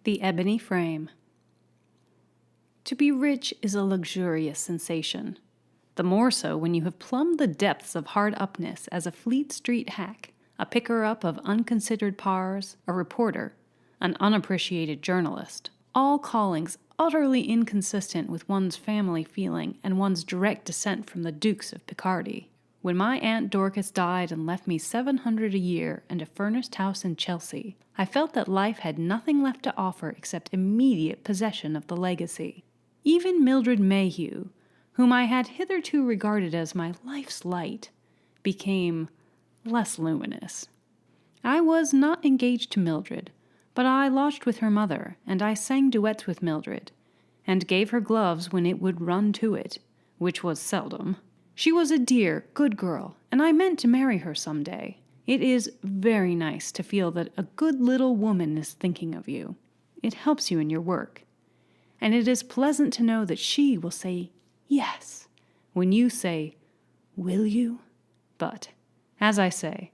The Ebony Frame. To be rich is a luxurious sensation, the more so when you have plumbed the depths of hard-upness as a Fleet Street hack, a picker-up of unconsidered pars, a reporter, an unappreciated journalist, all callings utterly inconsistent with one's family feeling and one's direct descent from the Dukes of Picardy. When my Aunt Dorcas died and left me $700 a year and a furnished house in Chelsea, I felt that life had nothing left to offer except immediate possession of the legacy. Even Mildred Mayhew, whom I had hitherto regarded as my life's light, became less luminous. I was not engaged to Mildred, but I lodged with her mother, and I sang duets with Mildred, and gave her gloves when it would run to it, which was seldom. She was a dear, good girl, and I meant to marry her some day. It is very nice to feel that a good little woman is thinking of you. It helps you in your work. And it is pleasant to know that she will say yes when you say, will you? But, as I say,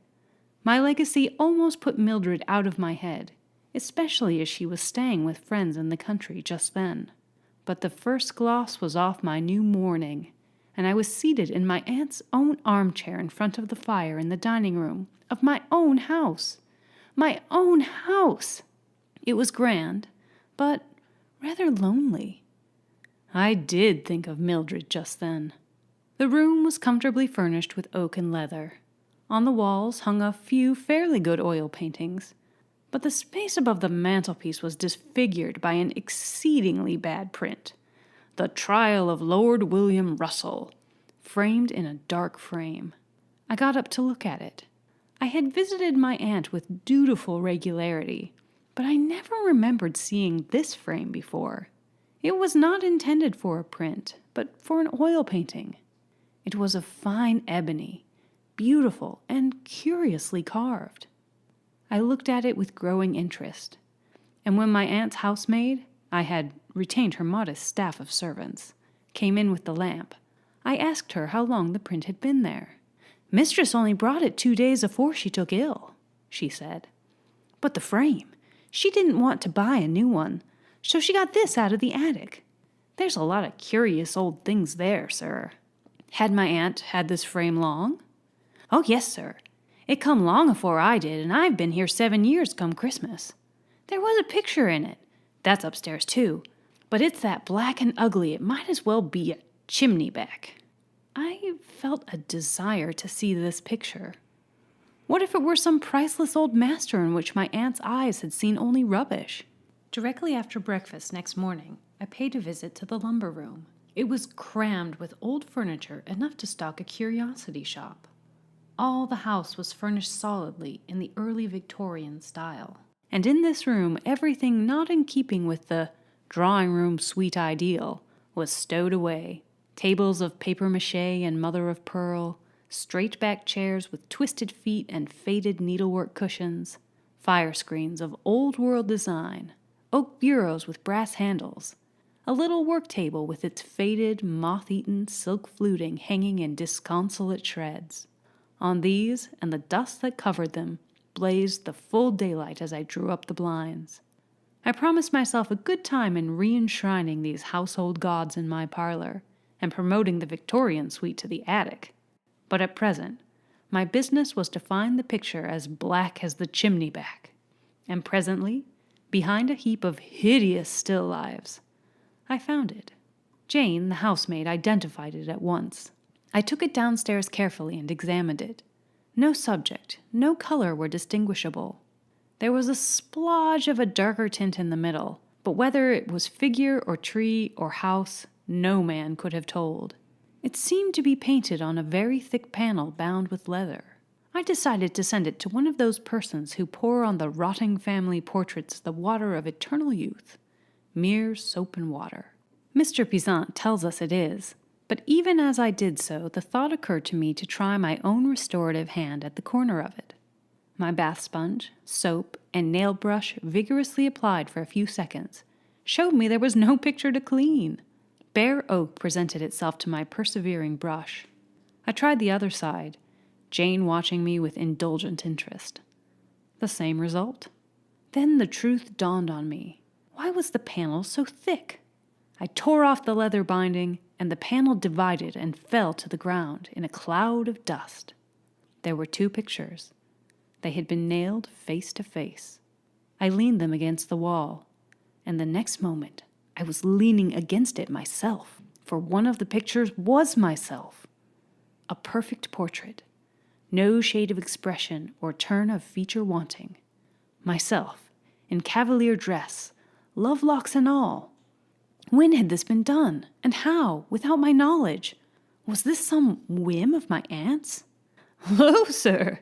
my legacy almost put Mildred out of my head, especially as she was staying with friends in the country just then. But the first gloss was off my new mourning, and I was seated in my aunt's own armchair in front of the fire in the dining room of my own house. My own house! It was grand, but rather lonely. I did think of Mildred just then. The room was comfortably furnished with oak and leather. On the walls hung a few fairly good oil paintings, but the space above the mantelpiece was disfigured by an exceedingly bad print. The Trial of Lord William Russell, framed in a dark frame. I got up to look at it. I had visited my aunt with dutiful regularity, but I never remembered seeing this frame before. It was not intended for a print, but for an oil painting. It was of fine ebony, beautiful and curiously carved. I looked at it with growing interest, and when my aunt's housemaid, I had retained her modest staff of servants, came in with the lamp, I asked her how long the print had been there. "Mistress only brought it 2 days afore she took ill," she said. "But the frame, she didn't want to buy a new one, so she got this out of the attic. There's a lot of curious old things there, sir." Had my aunt had this frame long? "Oh, yes, sir. It come long afore I did, and I've been here 7 years come Christmas. There was a picture in it. That's upstairs, too. But it's that black and ugly it might as well be a chimney back." I felt a desire to see this picture. What if it were some priceless old master in which my aunt's eyes had seen only rubbish? Directly after breakfast next morning, I paid a visit to the lumber room. It was crammed with old furniture enough to stock a curiosity shop. All the house was furnished solidly in the early Victorian style. And in this room, everything not in keeping with the drawing-room suite ideal was stowed away. Tables of papier-mâché and mother-of-pearl, straight-back chairs with twisted feet and faded needlework cushions, fire screens of old-world design, oak bureaus with brass handles, a little work table with its faded, moth-eaten silk fluting hanging in disconsolate shreds. On these, and the dust that covered them, blazed the full daylight as I drew up the blinds. I promised myself a good time in re-enshrining these household gods in my parlor, and promoting the Victorian suite to the attic. But at present, my business was to find the picture as black as the chimney back. And presently, behind a heap of hideous still lifes, I found it. Jane, the housemaid, identified it at once. I took it downstairs carefully and examined it. No subject, no color were distinguishable. There was a splodge of a darker tint in the middle, but whether it was figure or tree or house, no man could have told. It seemed to be painted on a very thick panel bound with leather. I decided to send it to one of those persons who pour on the rotting family portraits the water of eternal youth, mere soap and water. Mr. Pisant tells us it is, but even as I did so, the thought occurred to me to try my own restorative hand at the corner of it. My bath sponge, soap, and nail brush vigorously applied for a few seconds showed me there was no picture to clean. Bare oak presented itself to my persevering brush. I tried the other side, Jane watching me with indulgent interest. The same result. Then the truth dawned on me. was the panel so thick? I tore off the leather binding, and the panel divided and fell to the ground in a cloud of dust. There were 2 pictures. They had been nailed face to face. I leaned them against the wall, and the next moment I was leaning against it myself, for one of the pictures was myself. A perfect portrait, no shade of expression or turn of feature wanting. Myself, in cavalier dress, love locks and all. When had this been done, and how, without my knowledge? Was this some whim of my aunt's? "Hello, sir!"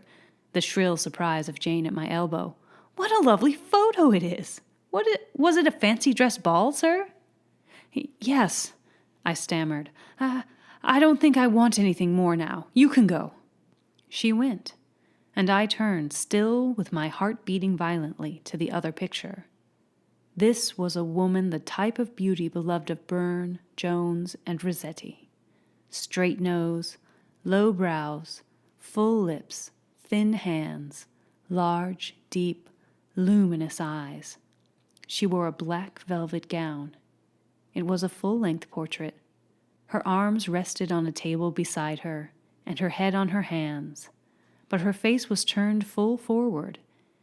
The shrill surprise of Jane at my elbow. "What a lovely photo it is! Was it a fancy dress ball, sir?" "Yes," I stammered. I don't think I want anything more now. You can go." She went, and I turned, still with my heart beating violently, to the other picture. This was a woman the type of beauty beloved of Burne, Jones, and Rossetti. Straight nose, low brows, full lips, thin hands, large, deep, luminous eyes. She wore a black velvet gown. It was a full-length portrait. Her arms rested on a table beside her, and her head on her hands, but her face was turned full forward,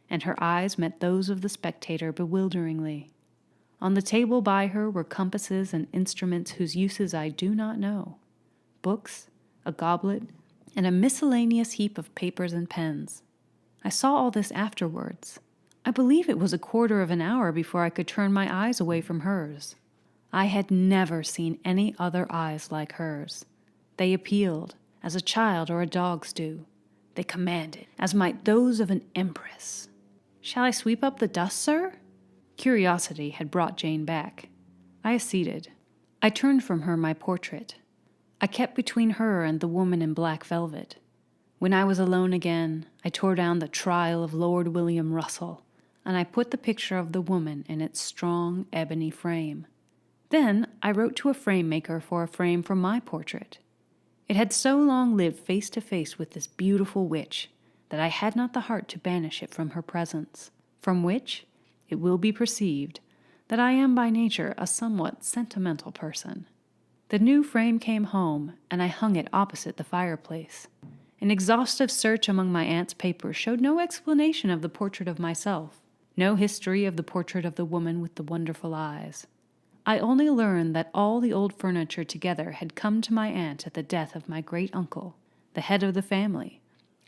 and her eyes met those of the spectator bewilderingly. On the table by her were compasses and instruments whose uses I do not know, books, a goblet, and a miscellaneous heap of papers and pens. I saw all this afterwards. I believe it was a quarter of an hour before I could turn my eyes away from hers. I had never seen any other eyes like hers. They appealed, as a child or a dog's do. They commanded, as might those of an empress. "Shall I sweep up the dust, sir?" Curiosity had brought Jane back. I acceded. I turned from her my portrait. I kept between her and the woman in black velvet. When I was alone again, I tore down the Trial of Lord William Russell, and I put the picture of the woman in its strong ebony frame. Then I wrote to a frame maker for a frame for my portrait. It had so long lived face to face with this beautiful witch that I had not the heart to banish it from her presence, from which it will be perceived that I am by nature a somewhat sentimental person. The new frame came home, and I hung it opposite the fireplace. An exhaustive search among my aunt's papers showed no explanation of the portrait of myself, no history of the portrait of the woman with the wonderful eyes. I only learned that all the old furniture together had come to my aunt at the death of my great-uncle, the head of the family,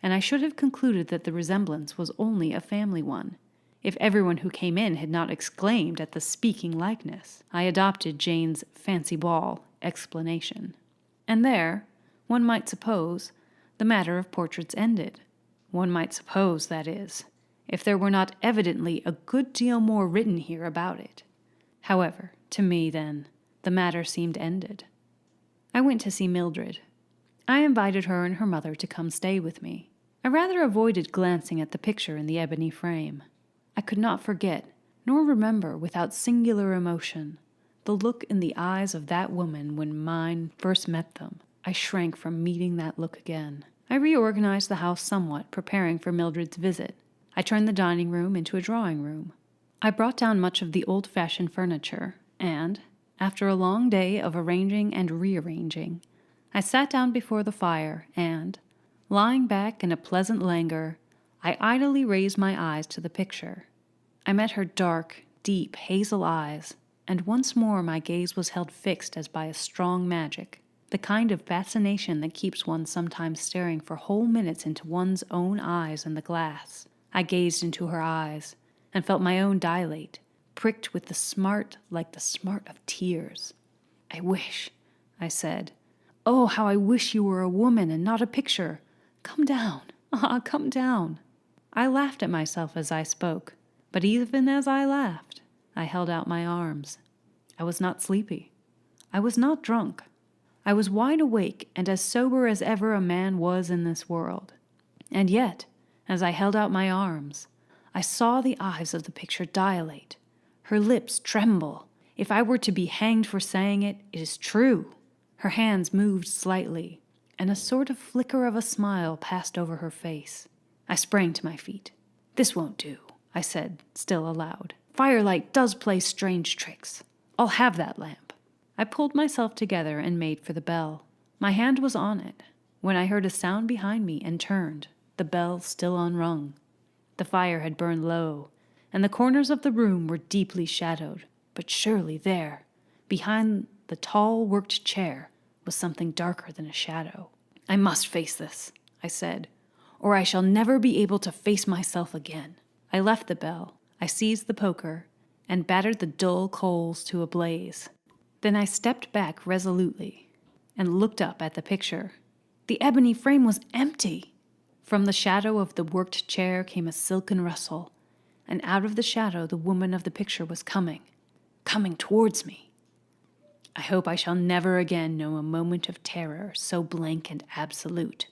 and I should have concluded that the resemblance was only a family one, if everyone who came in had not exclaimed at the speaking likeness. I adopted Jane's fancy ball explanation. And there, one might suppose, the matter of portraits ended. One might suppose, that is, if there were not evidently a good deal more written here about it. However, to me, then, the matter seemed ended. I went to see Mildred. I invited her and her mother to come stay with me. I rather avoided glancing at the picture in the ebony frame. I could not forget, nor remember without singular emotion, the look in the eyes of that woman when mine first met them. I shrank from meeting that look again. I reorganized the house somewhat, preparing for Mildred's visit. I turned the dining room into a drawing room. I brought down much of the old-fashioned furniture, and, after a long day of arranging and rearranging, I sat down before the fire and, lying back in a pleasant languor, I idly raised my eyes to the picture. I met her dark, deep, hazel eyes, and once more my gaze was held fixed as by a strong magic, the kind of fascination that keeps one sometimes staring for whole minutes into one's own eyes in the glass. I gazed into her eyes, and felt my own dilate, pricked with the smart like the smart of tears. "I wish," I said, "oh, how I wish you were a woman and not a picture. Come down, come down." I laughed at myself as I spoke, but even as I laughed, I held out my arms. I was not sleepy. I was not drunk. I was wide awake and as sober as ever a man was in this world. And yet, as I held out my arms, I saw the eyes of the picture dilate, her lips tremble. If I were to be hanged for saying it, it is true. Her hands moved slightly, and a sort of flicker of a smile passed over her face. I sprang to my feet. "This won't do," I said, still aloud. Firelight does play strange tricks. I'll have that lamp. I pulled myself together and made for the bell. My hand was on it when I heard a sound behind me and turned, the bell still unrung. The fire had burned low, and the corners of the room were deeply shadowed, but surely there, behind the tall worked chair, was something darker than a shadow. I must face this, I said, or I shall never be able to face myself again. I left the bell, I seized the poker, and battered the dull coals to a blaze. Then I stepped back resolutely and looked up at the picture. The ebony frame was empty. From the shadow of the worked chair came a silken rustle, and out of the shadow the woman of the picture was coming towards me. I hope I shall never again know a moment of terror so blank and absolute.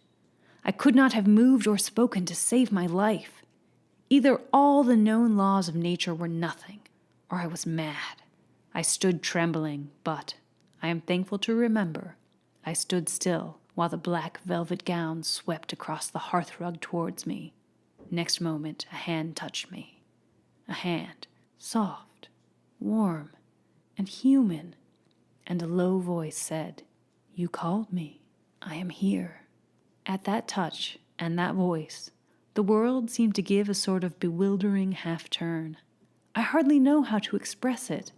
I could not have moved or spoken to save my life. Either all the known laws of nature were nothing, or I was mad. I stood trembling, but, I am thankful to remember, I stood still while the black velvet gown swept across the hearthrug towards me. Next moment, a hand touched me. A hand, soft, warm, and human, and a low voice said, "You called me. I am here." At that touch and that voice, the world seemed to give a sort of bewildering half-turn. I hardly know how to express it,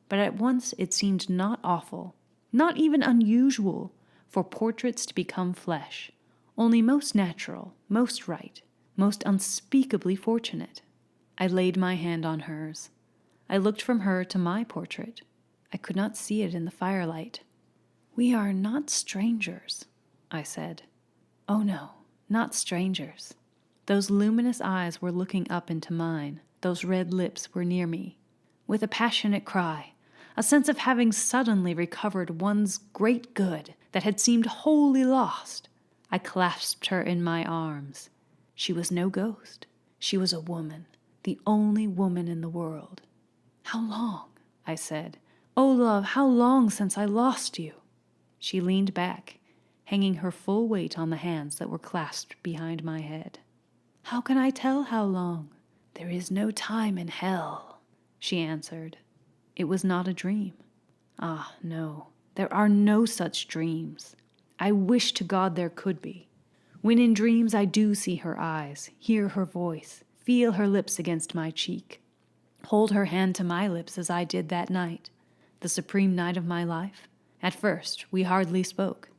but at once it seemed not awful, not even unusual, for portraits to become flesh, only most natural, most right, most unspeakably fortunate. I laid my hand on hers. I looked from her to my portrait. I could not see it in the firelight. "We are not strangers," I said. "Oh no, not strangers." Those luminous eyes were looking up into mine. Those red lips were near me. With a passionate cry, a sense of having suddenly recovered one's great good that had seemed wholly lost, I clasped her in my arms. She was no ghost. She was a woman, the only woman in the world. "How long?" I said. "Oh, love, how long since I lost you?" She leaned back, hanging her full weight on the hands that were clasped behind my head. "How can I tell how long? There is no time in hell," she answered. It was not a dream. Ah, no, there are no such dreams. I wish to God there could be. When in dreams I do see her eyes, hear her voice, feel her lips against my cheek, hold her hand to my lips as I did that night, the supreme night of my life. At first, we hardly spoke.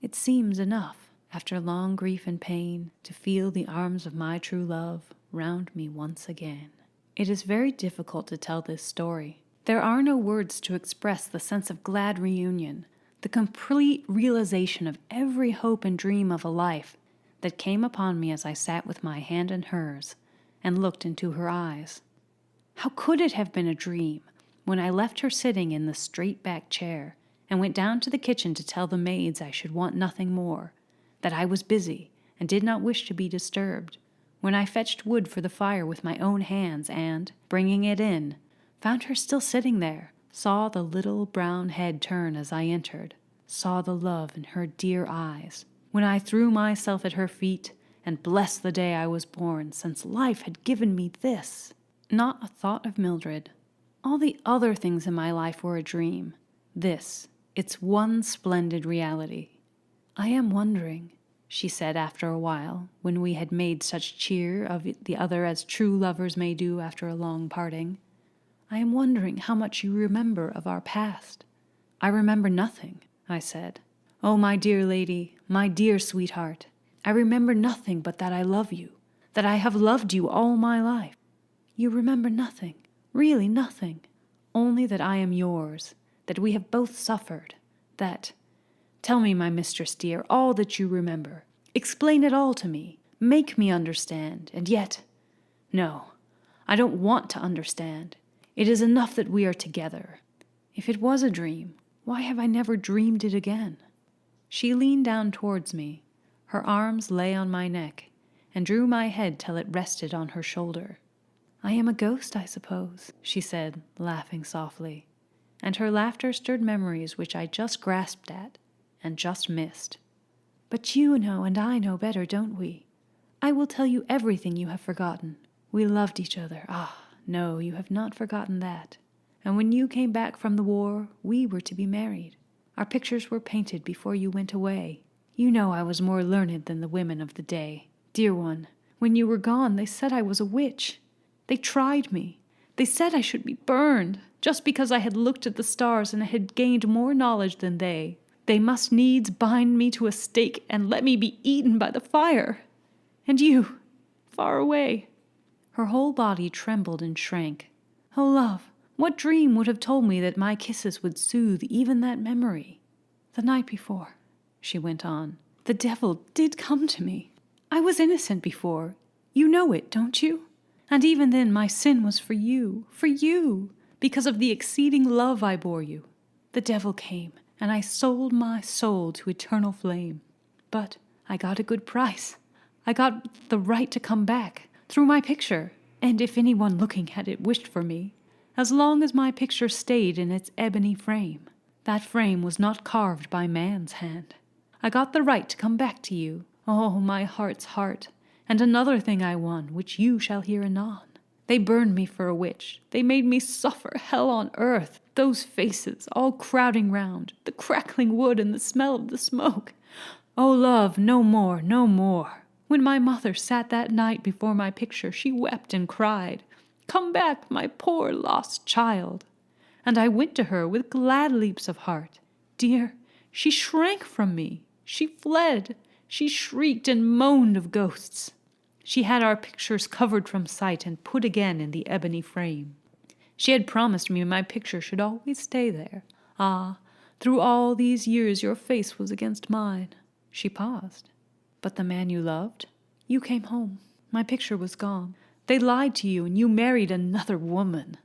It seems enough, after long grief and pain, to feel the arms of my true love round me once again. It is very difficult to tell this story. There are no words to express the sense of glad reunion, the complete realization of every hope and dream of a life that came upon me as I sat with my hand in hers and looked into her eyes. How could it have been a dream when I left her sitting in the straight-back chair and went down to the kitchen to tell the maids I should want nothing more, that I was busy and did not wish to be disturbed, when I fetched wood for the fire with my own hands and, bringing it in, found her still sitting there, saw the little brown head turn as I entered, saw the love in her dear eyes, when I threw myself at her feet and blessed the day I was born, since life had given me this. Not a thought of Mildred. All the other things in my life were a dream. This, its one splendid reality. "I am wondering," she said after a while, when we had made such cheer of the other as true lovers may do after a long parting, "I am wondering how much you remember of our past." "I remember nothing," I said. "Oh, my dear lady, my dear sweetheart, I remember nothing but that I love you, that I have loved you all my life." "You remember nothing, really nothing, only that I am yours, that we have both suffered, that... Tell me, my mistress dear, all that you remember. Explain it all to me. Make me understand. And yet... No, I don't want to understand. It is enough that we are together. If it was a dream, why have I never dreamed it again?" She leaned down towards me. Her arms lay on my neck, and drew my head till it rested on her shoulder. "I am a ghost, I suppose," she said, laughing softly, and her laughter stirred memories which I just grasped at, and just missed. "But you know and I know better, don't we? I will tell you everything you have forgotten. We loved each other, no, you have not forgotten that. And when you came back from the war, we were to be married. Our pictures were painted before you went away. You know I was more learned than the women of the day. Dear one, when you were gone, they said I was a witch. They tried me. They said I should be burned, just because I had looked at the stars and had gained more knowledge than they. They must needs bind me to a stake and let me be eaten by the fire. And you, far away. Her whole body trembled and shrank. Oh, love, what dream would have told me that my kisses would soothe even that memory? The night before, she went on, the devil did come to me. I was innocent before. You know it, don't you? And even then my sin was for you, because of the exceeding love I bore you. The devil came, and I sold my soul to eternal flame. But I got a good price. I got the right to come back, through my picture, and if anyone looking at it wished for me, as long as my picture stayed in its ebony frame. That frame was not carved by man's hand. I got the right to come back to you, oh, my heart's heart, and another thing I won, which you shall hear anon. They burned me for a witch. They made me suffer hell on earth. Those faces, all crowding round, the crackling wood and the smell of the smoke. Oh, love, no more, no more. When my mother sat that night before my picture, she wept and cried, "Come back, my poor lost child." And I went to her with glad leaps of heart. Dear, she shrank from me. She fled. She shrieked and moaned of ghosts. She had our pictures covered from sight and put again in the ebony frame. She had promised me my picture should always stay there. Ah, through all these years your face was against mine. She paused. But the man you loved? You came home. My picture was gone. They lied to you and you married another woman.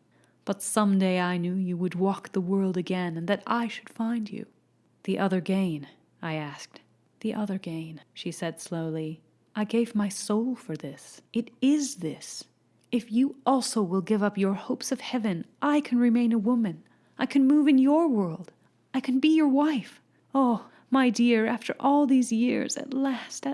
But someday I knew you would walk the world again and that I should find you. The other gain, I asked. The other gain, she said slowly. I gave my soul for this. It is this. If you also will give up your hopes of heaven, I can remain a woman. I can move in your world. I can be your wife. Oh, my dear, after all these years, at last.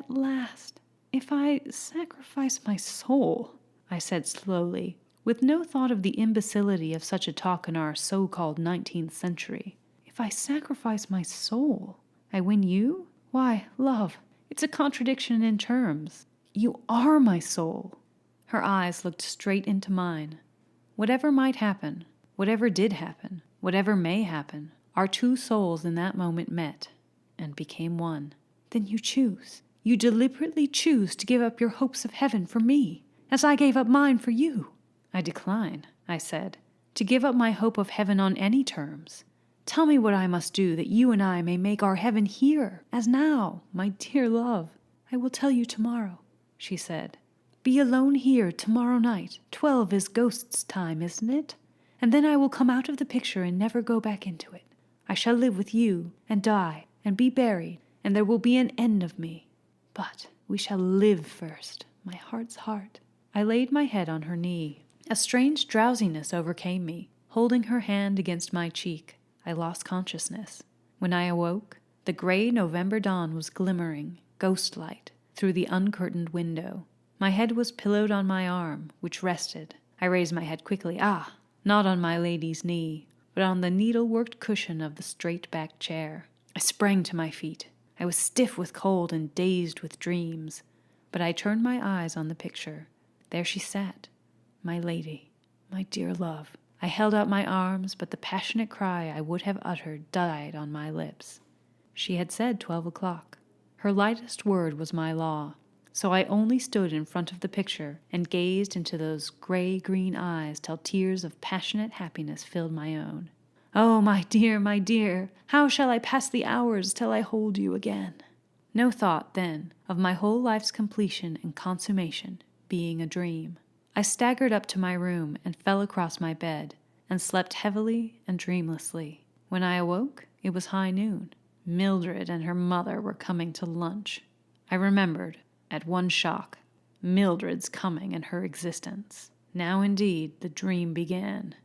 If I sacrifice my soul, I said slowly, with no thought of the imbecility of such a talk in our so-called 19th century. If I sacrifice my soul, I win you? Why, love, it's a contradiction in terms. You are my soul. Her eyes looked straight into mine. Whatever might happen, whatever did happen, whatever may happen, our two souls in that moment met and became one. Then you choose. You deliberately choose to give up your hopes of heaven for me, as I gave up mine for you. I decline, I said, to give up my hope of heaven on any terms. Tell me what I must do that you and I may make our heaven here, as now, my dear love. I will tell you tomorrow, she said. Be alone here tomorrow night. 12 is ghost's time, isn't it? And then I will come out of the picture and never go back into it. I shall live with you and die and be buried, and there will be an end of me. But we shall live first, my heart's heart. I laid my head on her knee. A strange drowsiness overcame me. Holding her hand against my cheek, I lost consciousness. When I awoke, the gray November dawn was glimmering, ghost-light, through the uncurtained window. My head was pillowed on my arm, which rested. I raised my head quickly. Not on my lady's knee, but on the needle-worked cushion of the straight-backed chair. I sprang to my feet. I was stiff with cold and dazed with dreams, but I turned my eyes on the picture. There she sat, my lady, my dear love. I held out my arms, but the passionate cry I would have uttered died on my lips. She had said 12 o'clock. Her lightest word was my law, so I only stood in front of the picture and gazed into those gray-green eyes till tears of passionate happiness filled my own. Oh, my dear, how shall I pass the hours till I hold you again? No thought, then, of my whole life's completion and consummation being a dream. I staggered up to my room and fell across my bed, and slept heavily and dreamlessly. When I awoke, it was high noon. Mildred and her mother were coming to lunch. I remembered, at one shock, Mildred's coming and her existence. Now indeed the dream began.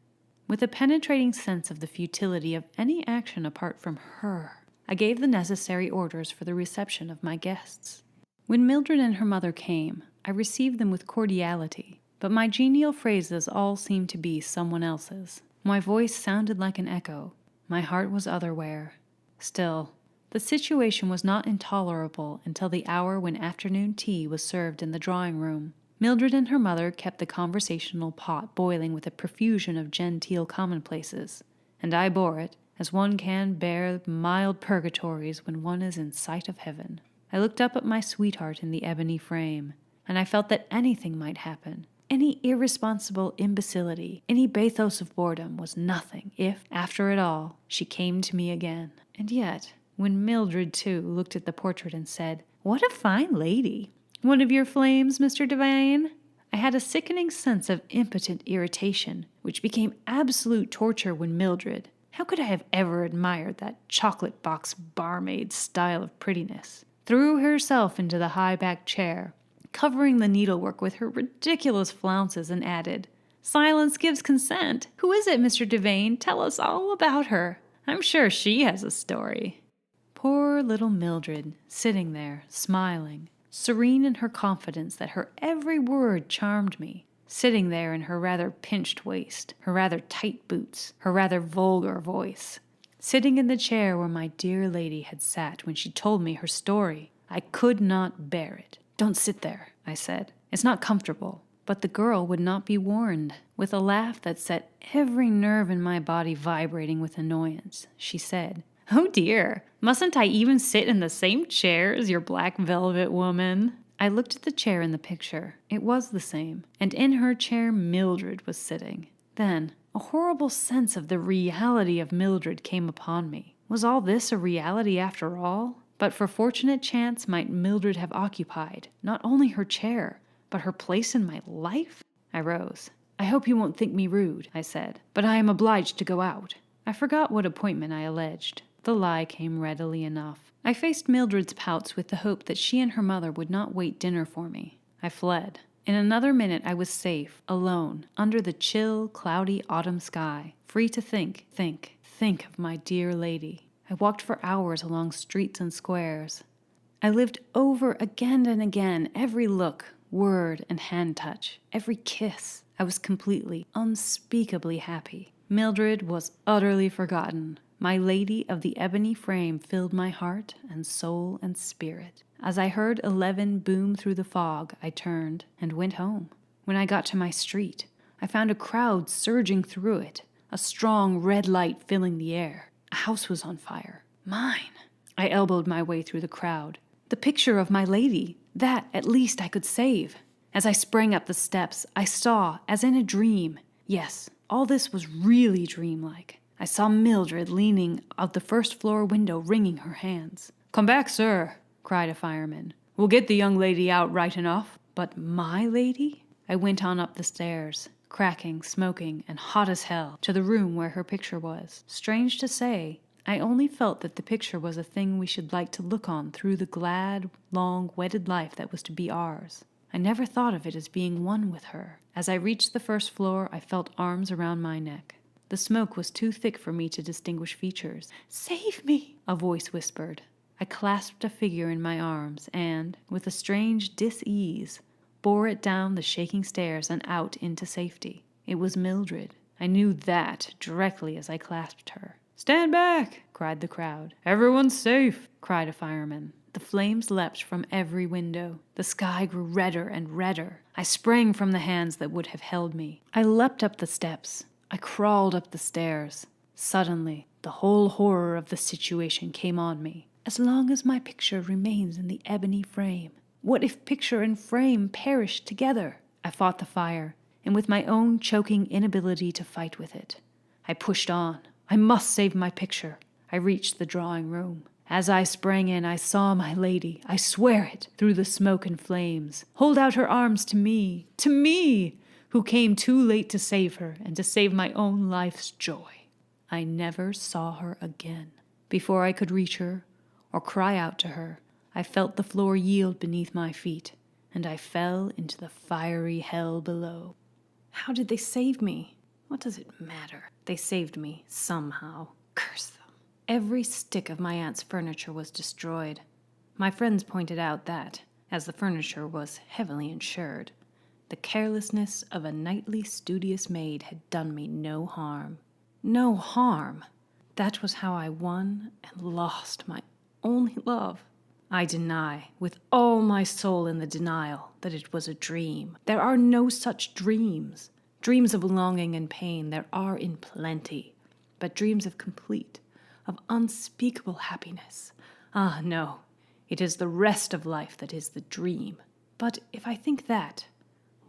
With a penetrating sense of the futility of any action apart from her, I gave the necessary orders for the reception of my guests. When Mildred and her mother came, I received them with cordiality, but my genial phrases all seemed to be someone else's. My voice sounded like an echo. My heart was otherwhere. Still, the situation was not intolerable until the hour when afternoon tea was served in the drawing room. Mildred and her mother kept the conversational pot boiling with a profusion of genteel commonplaces, and I bore it, as one can bear mild purgatories when one is in sight of heaven. I looked up at my sweetheart in the ebony frame, and I felt that anything might happen. Any irresponsible imbecility, any bathos of boredom was nothing if, after it all, she came to me again. And yet, when Mildred, too, looked at the portrait and said, "What a fine lady! One of your flames, Mr. Devane?" I had a sickening sense of impotent irritation, which became absolute torture when Mildred, how could I have ever admired that chocolate box barmaid style of prettiness, threw herself into the high-backed chair, covering the needlework with her ridiculous flounces, and added, "Silence gives consent. Who is it, Mr. Devane? Tell us all about her. I'm sure she has a story." Poor little Mildred, sitting there, smiling, serene in her confidence that her every word charmed me, sitting there in her rather pinched waist, her rather tight boots, her rather vulgar voice, sitting in the chair where my dear lady had sat when she told me her story. I could not bear it. "Don't sit there," I said. "It's not comfortable." But the girl would not be warned. With a laugh that set every nerve in my body vibrating with annoyance, she said, "Oh dear, mustn't I even sit in the same chair as your black velvet woman?" I looked at the chair in the picture. It was the same, and in her chair Mildred was sitting. Then a horrible sense of the reality of Mildred came upon me. Was all this a reality after all? But for fortunate chance might Mildred have occupied not only her chair, but her place in my life? I rose. "I hope you won't think me rude," I said, "but I am obliged to go out." I forgot what appointment I alleged. The lie came readily enough. I faced Mildred's pouts with the hope that she and her mother would not wait dinner for me. I fled. In another minute I was safe, alone, under the chill, cloudy autumn sky, free to think of my dear lady. I walked for hours along streets and squares. I lived over again and again every look, word, and hand touch, every kiss. I was completely, unspeakably happy. Mildred was utterly forgotten. My lady of the ebony frame filled my heart and soul and spirit. As I heard 11 boom through the fog, I turned and went home. When I got to my street, I found a crowd surging through it, a strong red light filling the air. A house was on fire. Mine. I elbowed my way through the crowd. The picture of my lady, that at least I could save. As I sprang up the steps, I saw, as in a dream, yes, all this was really dreamlike. I saw Mildred leaning out the first-floor window, wringing her hands. "Come back, sir," cried a fireman. "We'll get the young lady out right enough." But my lady? I went on up the stairs, cracking, smoking, and hot as hell, to the room where her picture was. Strange to say, I only felt that the picture was a thing we should like to look on through the glad, long, wedded life that was to be ours. I never thought of it as being one with her. As I reached the first floor, I felt arms around my neck. The smoke was too thick for me to distinguish features. "Save me," a voice whispered. I clasped a figure in my arms and, with a strange dis-ease, bore it down the shaking stairs and out into safety. It was Mildred. I knew that directly as I clasped her. "Stand back!" cried the crowd. "Everyone's safe!" cried a fireman. The flames leapt from every window. The sky grew redder and redder. I sprang from the hands that would have held me. I leapt up the steps. I crawled up the stairs. Suddenly, the whole horror of the situation came on me. As long as my picture remains in the ebony frame, what if picture and frame perished together? I fought the fire, and with my own choking inability to fight with it, I pushed on. I must save my picture. I reached the drawing room. As I sprang in, I saw my lady, I swear it, through the smoke and flames, hold out her arms to me, who came too late to save her and to save my own life's joy. I never saw her again. Before I could reach her or cry out to her, I felt the floor yield beneath my feet, and I fell into the fiery hell below. How did they save me? What does it matter? They saved me somehow. Curse them. Every stick of my aunt's furniture was destroyed. My friends pointed out that, as the furniture was heavily insured, The carelessness of a nightly studious maid had done me no harm. No harm! That was how I won and lost my only love. I deny, with all my soul in the denial, that it was a dream. There are no such dreams. Dreams of longing and pain there are in plenty, but dreams of complete, of unspeakable happiness. Ah, no, it is the rest of life that is the dream. But if I think that,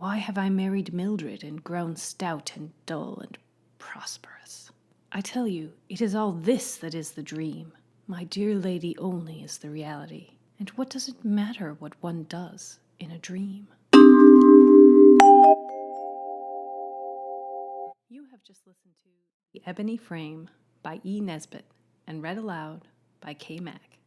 why have I married Mildred and grown stout and dull and prosperous? I tell you, it is all this that is the dream. My dear lady only is the reality. And what does it matter what one does in a dream? You have just listened to The Ebony Frame by E. Nesbit and read aloud by K. Mack.